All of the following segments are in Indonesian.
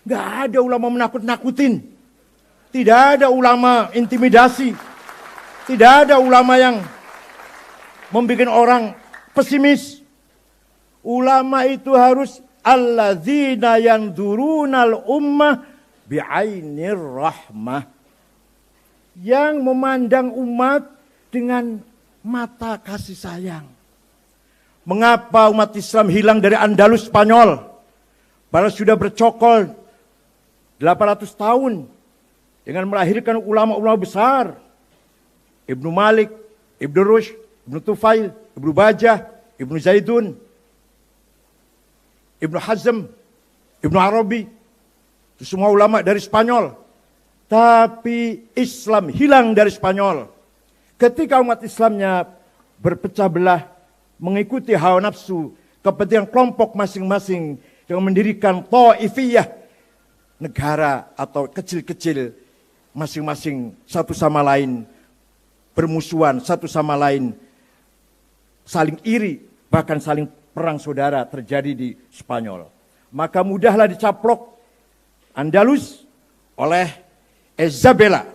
Nggak ada ulama menakut-nakutin. Tidak ada ulama intimidasi. Tidak ada ulama yang membuat orang pesimis. Ulama itu harus alladzina yanzurunal ummah bi'ainir rahmah. Yang memandang umat dengan mata kasih sayang. Mengapa umat Islam hilang dari Andalus Spanyol? Padahal sudah bercokol 800 tahun dengan melahirkan ulama-ulama besar. Ibnu Malik, Ibnu Rushd, Ibnu Tufail, Ibnu Bajah, Ibnu Zaidun, Ibnu Hazm, Ibnu Arabi. Itu semua ulama dari Spanyol. Tapi Islam hilang dari Spanyol. Ketika umat Islamnya berpecah belah, mengikuti hawa nafsu, kepentingan kelompok masing-masing yang mendirikan Taifiyah, negara atau kecil-kecil masing-masing satu sama lain bermusuhan, satu sama lain saling iri, bahkan saling perang saudara terjadi di Spanyol. Maka mudahlah dicaplok Andalus oleh Isabella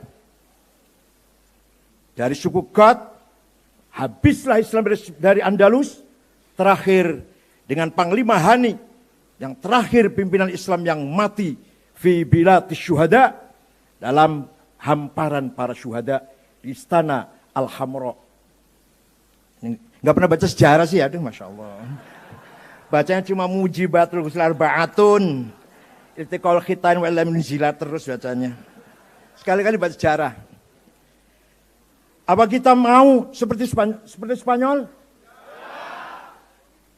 dari suku Goth. Habislah Islam dari Andalus, terakhir dengan Panglima Hani, yang terakhir pimpinan Islam yang mati fi bilatis syuhada, dalam hamparan para syuhada di istana Al-Hamra. Nggak pernah baca sejarah sih, aduh Masya Allah. Bacanya cuma mujibatul ghusl arba'atun, iltiqal khitan wa lam nzilat terus bacanya. Sekali-kali baca sejarah. Apa kita mau seperti Spanyol?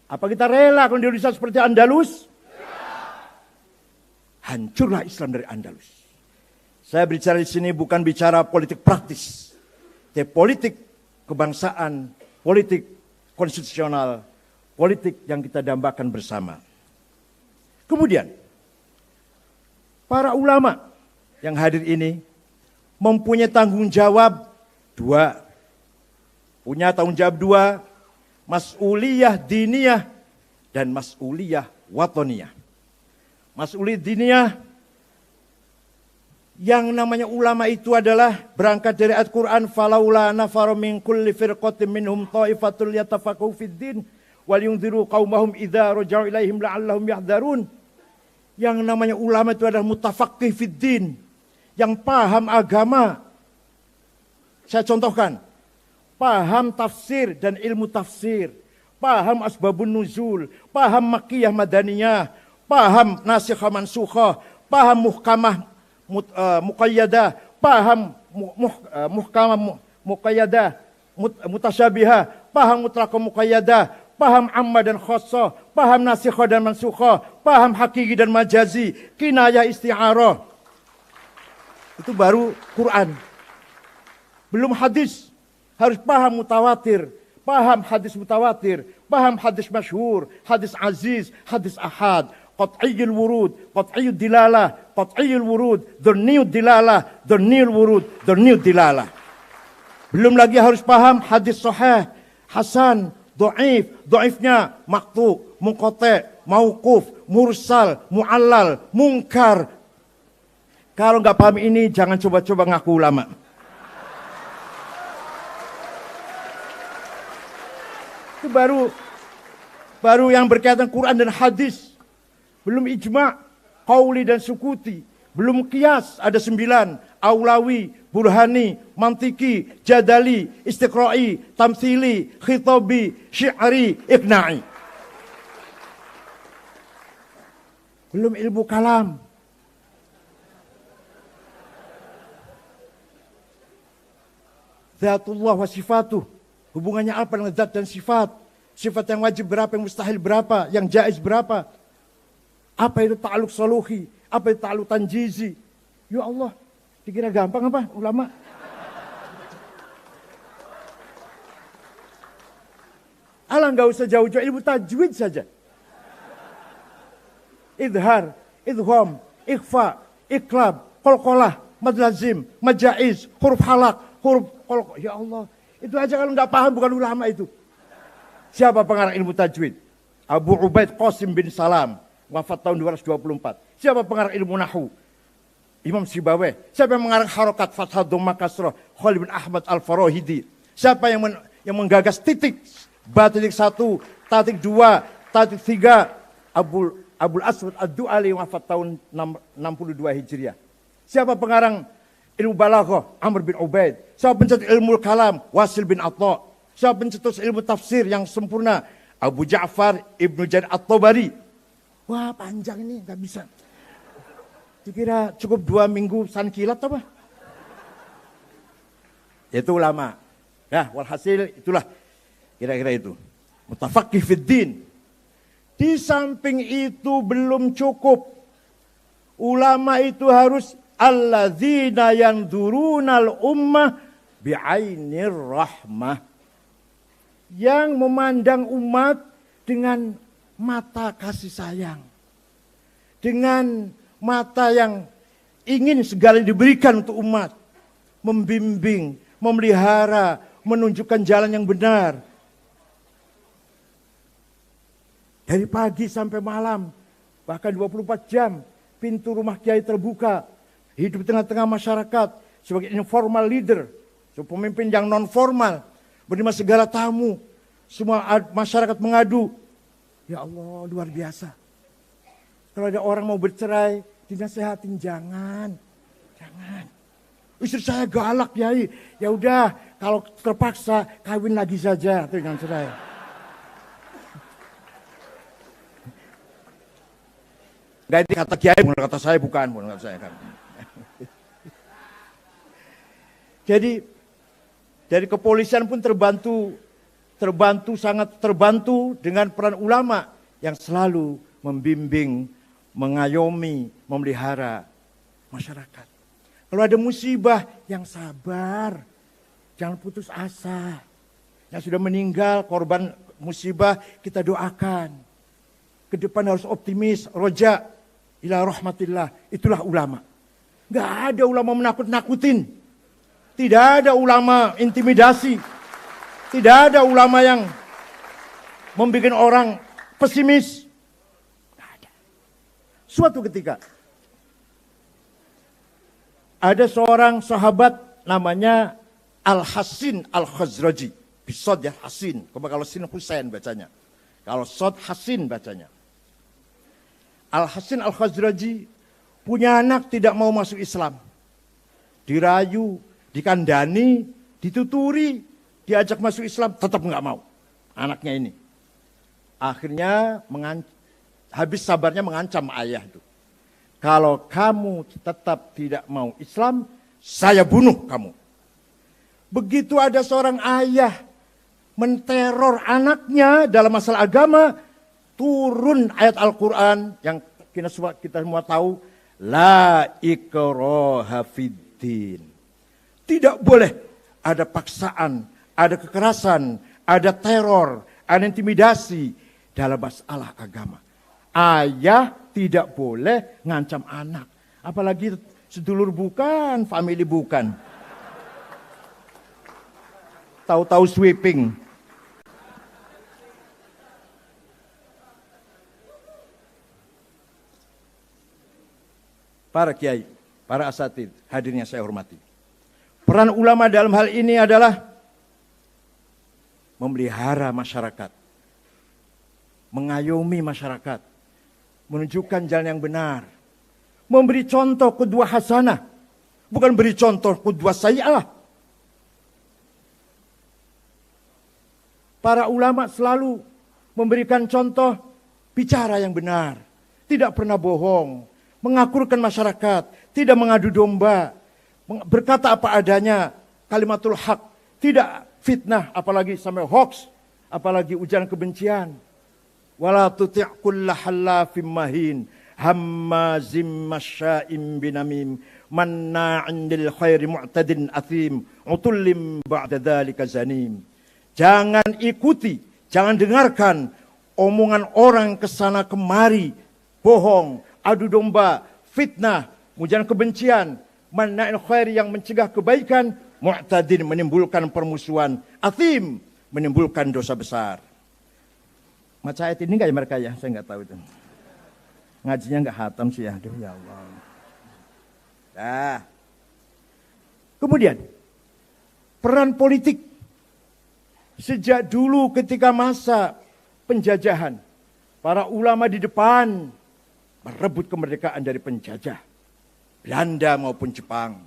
Apa kita rela kalau Indonesia seperti Andalus? Hancurlah Islam dari Andalus. Saya bicara di sini bukan bicara politik praktis, tapi politik kebangsaan, politik konstitusional, politik yang kita dambakan bersama. Kemudian, para ulama yang hadir ini mempunyai tanggung jawab dua. Punya tanggung jawab dua, mas'uliyah diniyah dan mas'uliyah watoniyah. Mas'uliyah diniyah, yang namanya ulama itu adalah berangkat dari Al-Quran, falaula nafara min kulli firqatin minhum ta'ifatul yatafaqahu fid din wal yunziru qaumahum idza raja'u ilaihim la'allahum yahdharun. Yang namanya ulama itu adalah mutafaqih fid din, yang paham agama. Saya contohkan, paham tafsir dan ilmu tafsir, paham asbabun nuzul, paham makkiyah madaniyah, paham nasikhah mansukhah, paham muhkamah muqayyadah, paham muhkamah muqayyadah, mutasyabihah, paham mutlaqah muqayyadah, paham amma dan khassah, paham nasikhah dan mansukhah, paham hakiki dan majazi, kinayah isti'arah. Itu baru Quran. Belum hadis, harus paham mutawatir, paham hadis mutawatir, paham hadis masyhur, hadis aziz, hadis ahad, qat'iyyul wurud, qat'iyyud dilalah, qat'iyyul wurud, dhanniyud dilalah, dhanniyul wurud, dhanniyud dilalah. Belum lagi harus paham hadis sahih, hasan, dhaif, dhaifnya maqtu, munqati, mauquf, mursal, muallal, munkar. Kalau nggak paham ini jangan coba-coba ngaku ulama. Itu baru yang berkaitan Quran dan hadis. Belum ijma', qauli dan sukuti. Belum qiyas, ada 9. Aulawi, burhani, mantiki, jadali, istiqra'i, tamthili, khitabi, syi'ri, iqna'i. Belum ilmu kalam. Zatullah wa sifatuh. Hubungannya apa dengan zat dan sifat? Sifat yang wajib berapa, yang mustahil berapa, yang jaiz berapa? Apa itu ta'aluk saluhi? Apa itu ta'aluk tanjizi? Ya Allah, dikira gampang apa ulama? Alah, nggak usah jauh-jauh, ilmu tajwid saja. Idhar, idgham, ikhfa, iklab, qalqalah, mad lazim, mad jaiz, huruf halak, huruf qalqalah. Ya Allah, itu aja kalau nggak paham bukan ulama itu. Siapa pengarang ilmu tajwid? Abu Ubaid Qasim bin Salam. wafat tahun 224. Siapa pengarang ilmu nahwu? Imam Sibawayh. Siapa yang mengarang harokat fathah dhamma kasrah? Khalil bin Ahmad Al-Farahidi. Siapa yang menggagas titik ba titik 1, ta titik 2, ta titik 3? Abul Aswad Ad-Du'ali wafat tahun 62 Hijriah. Siapa pengarang ilmu balaghah? Amr bin Ubaid. Siapa pencetus ilmu kalam? Wasil bin Atta. Siapa pencetus ilmu tafsir yang sempurna? Abu Ja'far Ibnu Jarir At-Tabari. Wah, panjang ini, nggak bisa. Dikira cukup 2 minggu sankilat apa? Itu ulama. Ya, walhasil itulah kira-kira itu. Mutafaqih fid din. Di samping itu belum cukup. Ulama itu harus alladzina yanzurunal ummah bi'ainir rahmah. Yang memandang umat dengan mata kasih sayang. Dengan mata yang ingin segala diberikan untuk umat. Membimbing, memelihara, menunjukkan jalan yang benar. Dari pagi sampai malam, bahkan 24 jam, pintu rumah kiai terbuka. Hidup di tengah-tengah masyarakat sebagai informal leader. Sebagai pemimpin yang non formal. Menerima segala tamu. Semua masyarakat mengadu. Ya Allah, luar biasa. Kalau ada orang mau bercerai, dinasehatin, jangan. Istri saya galak, Yai. Ya udah, kalau terpaksa kawin lagi saja, itu jangan cerai. Enggak, itu kata Kiai, bukan kata saya, bukan kata saya kan. Jadi dari kepolisian pun sangat terbantu dengan peran ulama yang selalu membimbing, mengayomi, memelihara masyarakat. Kalau ada musibah, yang sabar, jangan putus asa. Yang sudah meninggal, korban musibah, kita doakan. Ke depan harus optimis, roja, ila rahmatillah. Itulah ulama. Gak ada ulama menakut-nakutin. Tidak ada ulama intimidasi. Tidak ada ulama yang membuat orang pesimis. Gak ada. Suatu ketika, ada seorang sahabat namanya Al-Hasin Al-Khazraji. Bisod ya, Hasin. Kalau Sin Husain bacanya. Kalau Sod Hasin bacanya. Al-Hasin Al-Khazraji punya anak tidak mau masuk Islam. Dirayu, dikandani, dituturi, diajak masuk Islam, tetap nggak mau. Anaknya ini. Akhirnya habis sabarnya mengancam ayah itu. Kalau kamu tetap tidak mau Islam, saya bunuh kamu. Begitu ada seorang ayah menteror anaknya dalam masalah agama, turun ayat Al-Quran yang kita semua tahu, la ikraha fiddin. Tidak boleh ada paksaan, ada kekerasan, ada teror, ada intimidasi dalam masalah agama. Ayah tidak boleh ngancam anak, apalagi sedulur bukan, family bukan. Tahu-tahu sweeping. Para kiai, para asatid, hadirnya saya hormati. Peran ulama dalam hal ini adalah memelihara masyarakat, mengayomi masyarakat, menunjukkan jalan yang benar, memberi contoh qudwah hasanah, bukan beri contoh qudwah sayyi'ah. Para ulama selalu memberikan contoh bicara yang benar, tidak pernah bohong, mengakurkan masyarakat, tidak mengadu domba, berkata apa adanya, kalimatul haq, tidak fitnah, apalagi sampai hoax, apalagi ujaran kebencian. Wala tuti' kulla hallafim mahin, hammazim masya'im binamim, manna'in lil khairi mu'tadin athim, utullim ba'da dzalika zanim. Jangan ikuti, jangan dengarkan omongan orang kesana kemari, bohong, adu domba, fitnah, ujaran kebencian, manna'il khair yang mencegah kebaikan, mu'tadin menimbulkan permusuhan, athim menimbulkan dosa besar. Macam ayat ini enggak ya mereka ya? Saya enggak tahu itu. Ngajinya nggak hatam sih ya. Aduh ya Allah. Nah. Kemudian peran politik sejak dulu ketika masa penjajahan, para ulama di depan merebut kemerdekaan dari penjajah Belanda maupun Jepang.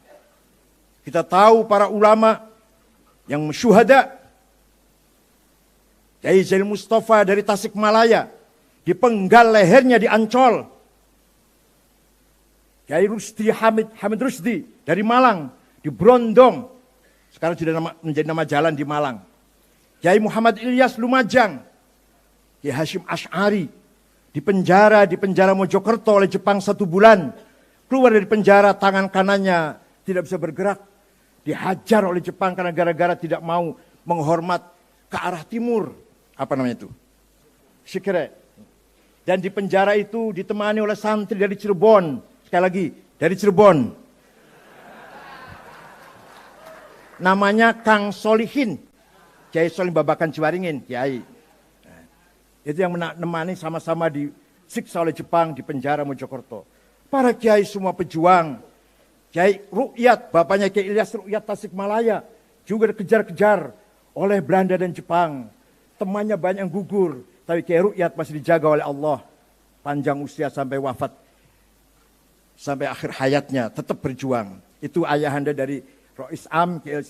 Kita tahu para ulama yang syuhada, Kiai Zainal Mustafa dari Tasikmalaya, dipenggal lehernya di Ancol. Kiai Hamid Rusdi dari Malang, di Brondong. Sekarang sudah menjadi nama jalan di Malang. Kiai Muhammad Ilyas Lumajang. Kiai Hashim Asy'ari di penjara Mojokerto oleh Jepang 1 bulan. Keluar dari penjara, tangan kanannya tidak bisa bergerak. Dihajar oleh Jepang karena gara-gara tidak mau menghormat ke arah timur. Apa namanya itu? Shikere. Dan di penjara itu ditemani oleh santri dari Cirebon. Sekali lagi, dari Cirebon. Namanya Kang Solihin. Kiai Solihin Babakan Ciwaringin, Kiai. Nah, itu yang menemani sama-sama disiksa oleh Jepang di penjara Mojokerto. Para kiai semua pejuang. Kiai Rukyat, bapaknya Kiai Ilyas Rukyat Tasikmalaya, juga dikejar-kejar oleh Belanda dan Jepang. Temannya banyak yang gugur, tapi Kiai Rukyat masih dijaga oleh Allah. Panjang usia sampai wafat. Sampai akhir hayatnya tetap berjuang. Itu ayahanda dari Rois Am, Kiai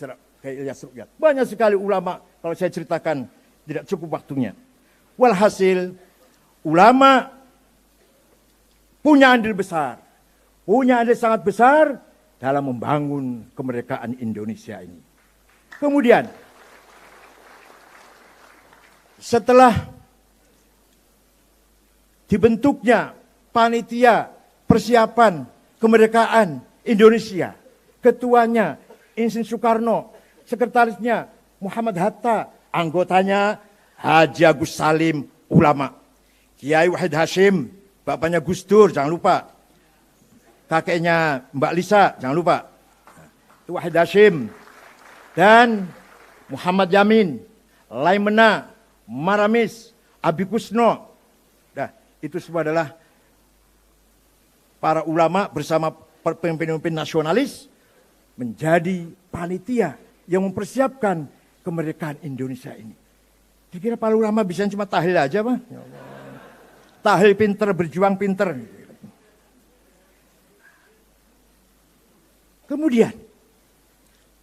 Ilyas Rukyat. Banyak sekali ulama, kalau saya ceritakan tidak cukup waktunya. Walhasil, ulama punya andil besar. Punya andil sangat besar dalam membangun kemerdekaan Indonesia ini. Kemudian, setelah dibentuknya panitia persiapan kemerdekaan Indonesia, ketuanya Insinyur Soekarno, sekretarisnya Muhammad Hatta, anggotanya Haji Agus Salim, ulama. Kiai Wahid Hashim, bapaknya Gus Dur, jangan lupa. Kakeknya Mbak Lisa, jangan lupa. Itu Wahid Hashim. Dan Muhammad Yamin, Laimena, Maramis, Abi Kusno. Nah, itu semua adalah para ulama bersama pemimpin-pemimpin nasionalis menjadi panitia yang mempersiapkan kemerdekaan Indonesia ini. Kira-kira para ulama bisa cuma tahlil aja, Pak? Ya Allah. Tahlil pinter, berjuang pinter. Kemudian,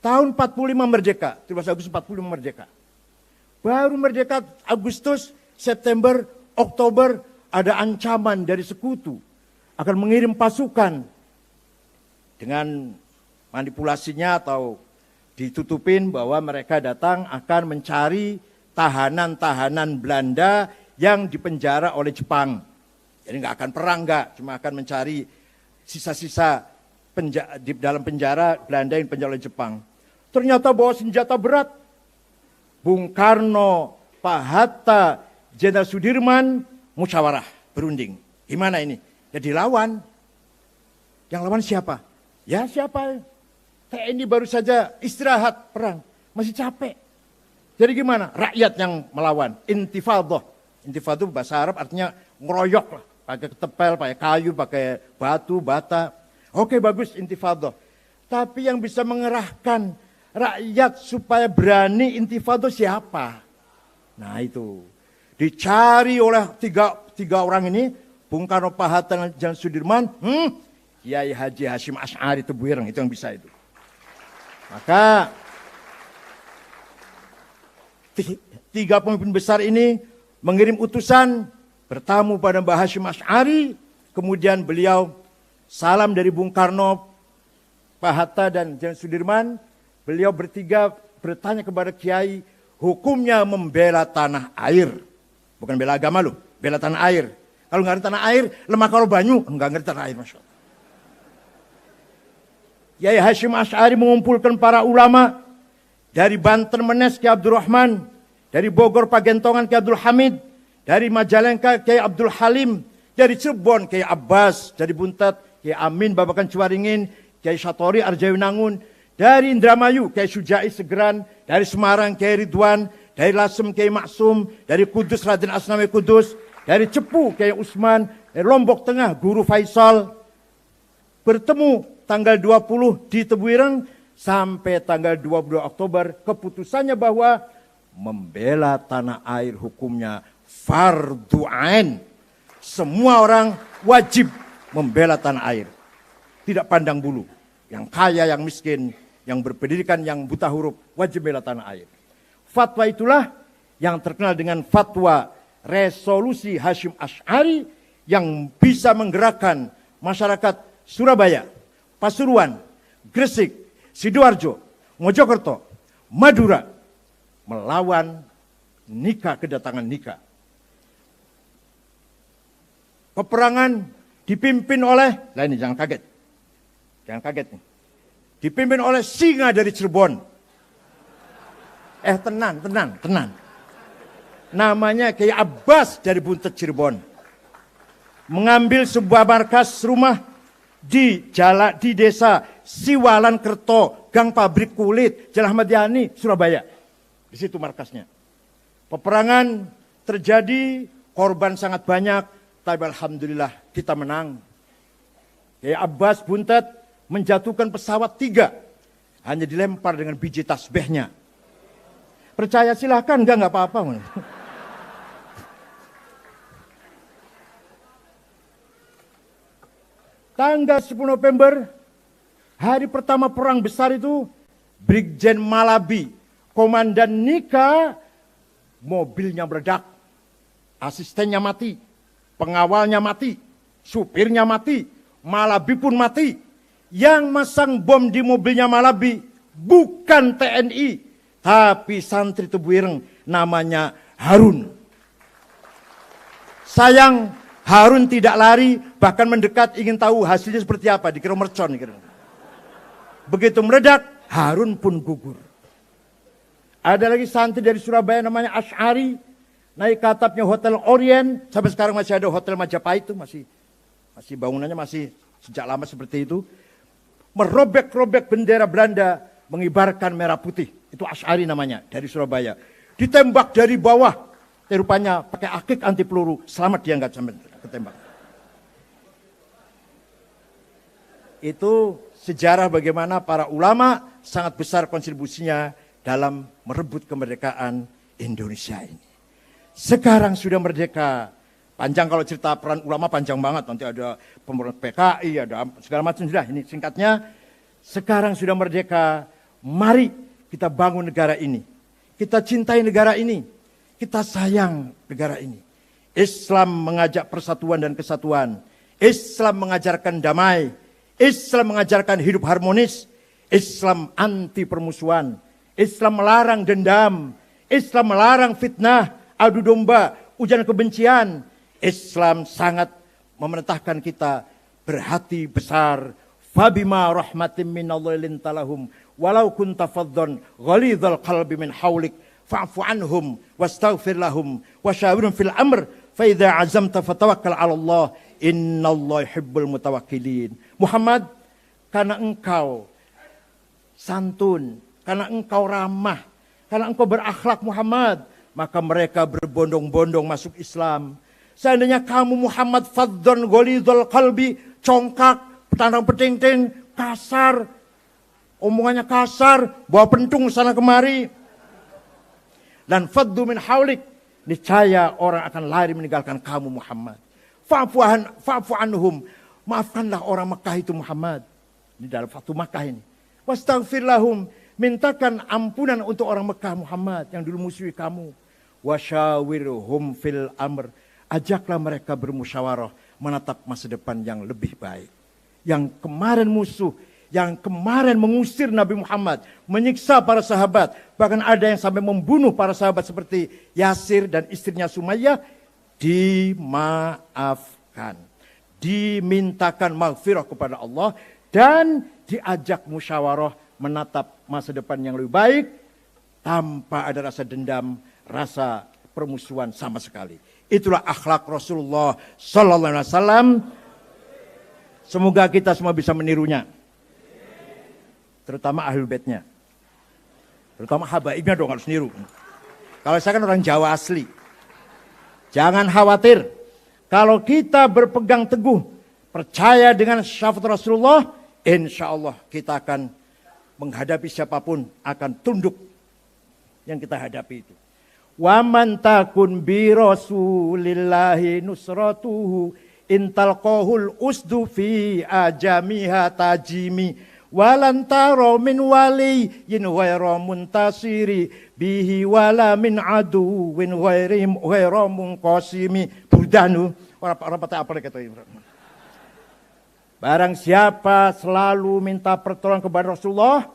tahun 45 merdeka, 17 Agustus 45 merdeka. Baru merdeka Agustus, September, Oktober, ada ancaman dari sekutu akan mengirim pasukan dengan manipulasinya atau ditutupin bahwa mereka datang akan mencari tahanan-tahanan Belanda yang dipenjara oleh Jepang. Jadi nggak akan perang, cuma akan mencari sisa-sisa di dalam penjara Belanda yang dipenjara oleh Jepang. Ternyata bawa senjata berat. Bung Karno, Pak Hatta, Jenderal Sudirman, musyawarah, berunding. Gimana ini? Ya dilawan. Yang lawan siapa? Ya siapa? TNI baru saja istirahat perang, masih capek. Jadi gimana? Rakyat yang melawan. Intifadah. Intifadah bahasa Arab artinya ngeroyok lah. Pakai ketepel, pakai kayu, pakai batu, bata. Oke bagus intifadah. Tapi yang bisa mengerahkan rakyat supaya berani intifadah siapa? Nah itu. Dicari oleh tiga orang ini. Bung Karno, Pak Hatta, dan Jenderal Sudirman. Kiai Haji Hashim Asy'ari Tebuireng. Itu yang bisa itu. Maka tiga pemimpin besar ini mengirim utusan bertamu pada Mbah Hashim Asy'ari. Kemudian beliau salam dari Bung Karno, Pak Hatta, dan Jenderal Sudirman. Beliau bertiga bertanya kepada Kiai, hukumnya membela tanah air. Bukan bela agama loh, bela tanah air. Kalau nggak ngerti tanah air, lemah kalau banyu, nggak ngerti tanah air, Masya Allah. Kiai Hashim Asy'ari mengumpulkan para ulama dari Banten Menes Kiai Abdurrahman, dari Bogor Pagentongan Kiai Abdul Hamid, dari Majalengka Kiai Abdul Halim, dari Cirebon Kiai Abbas, dari Buntet Kiai Amin Babakan Ciwaringin, Kiai Satori Arjayunangun, dari Indramayu Kiai Sujai Segeran, dari Semarang Kiai Ridwan, dari Lasem Kiai Maksum, dari Kudus Raden Asnawi Kudus, Dari Cepu Kiai Utsman, dari Lombok Tengah Guru Faisal, bertemu tanggal 20 di Tebuireng sampai tanggal 22 Oktober keputusannya bahwa membela tanah air hukumnya fardhu ain. Semua orang wajib membela tanah air. Tidak pandang bulu. Yang kaya, yang miskin, yang berpendidikan, yang buta huruf, wajib bela tanah air. Fatwa itulah yang terkenal dengan fatwa resolusi Hasyim Asy'ari yang bisa menggerakkan masyarakat Surabaya, Pasuruan, Gresik, Sidoarjo, Mojokerto, Madura melawan nikah, kedatangan nikah. Peperangan dipimpin oleh, nah ini jangan kaget. Jangan kaget nih. Dipimpin oleh singa dari Cirebon. Tenang. Namanya Kiai Abbas dari Buntet Cirebon. Mengambil sebuah markas rumah di desa Siwalan Kerto, Gang Pabrik Kulit, Jalan Ahmad Yani, Surabaya. Di situ markasnya. Peperangan terjadi, korban sangat banyak, tapi alhamdulillah kita menang. Kiai Abbas Buntet menjatuhkan pesawat 3, hanya dilempar dengan biji tasbihnya. Percaya silahkan, enggak apa-apa. Tanggal 10 November, hari pertama perang besar itu, Brigjen Malabi, komandan Nika, mobilnya meledak, asistennya mati, pengawalnya mati, supirnya mati, Malabi pun mati. Yang masang bom di mobilnya Malabi bukan TNI, tapi santri Tebuireng namanya Harun. Sayang Harun tidak lari, bahkan mendekat ingin tahu hasilnya seperti apa, dikira mercon. Begitu meledak, Harun pun gugur. Ada lagi santri dari Surabaya namanya Asy'ari, naik ke atapnya Hotel Orient, sampai sekarang masih ada Hotel Majapahit itu, masih bangunannya masih sejak lama seperti itu. Merobek-robek bendera Belanda, mengibarkan merah putih. Itu Asy'ari namanya, dari Surabaya. Ditembak dari bawah, rupanya pakai akik anti peluru, selamat dia nggak sampai ketembak. Itu sejarah bagaimana para ulama sangat besar kontribusinya dalam merebut kemerdekaan Indonesia ini. Sekarang sudah merdeka. Panjang kalau cerita peran ulama panjang banget. Nanti ada pemberontak PKI, ada segala macam. Sudah, ini singkatnya. Sekarang sudah merdeka. Mari kita bangun negara ini. Kita cintai negara ini. Kita sayang negara ini. Islam mengajak persatuan dan kesatuan. Islam mengajarkan damai. Islam mengajarkan hidup harmonis. Islam anti permusuhan. Islam melarang dendam. Islam melarang fitnah, adu domba, ujaran kebencian. Islam sangat memerintahkan kita berhati besar. Fabima rahmatin minallahi lintalahum walau kunta faddan ghalidhal qalbi min hawlik fa'fu anhum wastaghfir lahum wasyawirhum fil amr fa idza azamta fatawakkal 'ala Allah innallaha yuhibbul mutawakkilin. Muhammad, karena engkau santun, karena engkau ramah, karena engkau berakhlak Muhammad, maka mereka berbondong-bondong masuk Islam. Seandainya kamu Muhammad faddan ghalidhal qalbi, congkak, tandang peting-ting, kasar, omongannya kasar, bawa pentung sana kemari, dan faddu min haulik, niscaya orang akan lari meninggalkan kamu Muhammad. Fa'fu anhum, maafkanlah orang Mekah itu Muhammad. Ini dalam Fatu Makkah ini. Wastaghfir lahum, mintakan ampunan untuk orang Mekah Muhammad yang dulu musuhi kamu. Wasyawirhum fil amr, ajaklah mereka bermusyawarah menatap masa depan yang lebih baik. Yang kemarin musuh, yang kemarin mengusir Nabi Muhammad, menyiksa para sahabat, bahkan ada yang sampai membunuh para sahabat seperti Yasir dan istrinya Sumayyah, dimaafkan, dimintakan maghfirah kepada Allah, dan diajak musyawarah menatap masa depan yang lebih baik tanpa ada rasa dendam, rasa permusuhan sama sekali. Itulah akhlak Rasulullah Sallallahu Alaihi Wasallam. Semoga kita semua bisa menirunya, terutama ahlul baitnya, terutama habaibnya dong harus niru. Kalau saya kan orang Jawa asli, Jangan khawatir. Kalau kita berpegang teguh, percaya dengan syafaat Rasulullah, insya Allah kita akan menghadapi siapapun, akan tunduk yang kita hadapi itu. Wa man takun bi rasulillahi nusratuhu intal kohul usdu fi ajamiha tajimi walan taro min wali yin waira muntasiri bihi wala min adu win wairim waira munqasimi burdanu orang apa kata itu. Barang siapa selalu minta pertolongan kepada Rasulullah,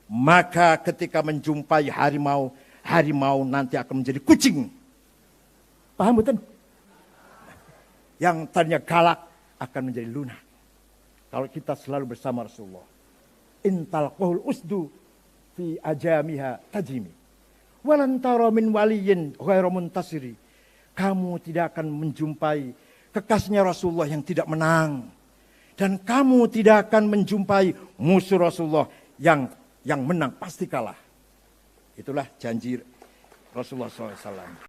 maka ketika menjumpai harimau, harimau nanti akan menjadi kucing. Paham betul? Yang tadinya galak akan menjadi lunak. Kalau kita selalu bersama Rasulullah. Intal qahul usdu fi ajamiha tajimi. Walantara min waliyin ghairu muntasiri. Kamu tidak akan menjumpai kekasihnya Rasulullah yang tidak menang. Dan kamu tidak akan menjumpai musuh Rasulullah yang menang, pasti kalah. Itulah janji Rasulullah SAW.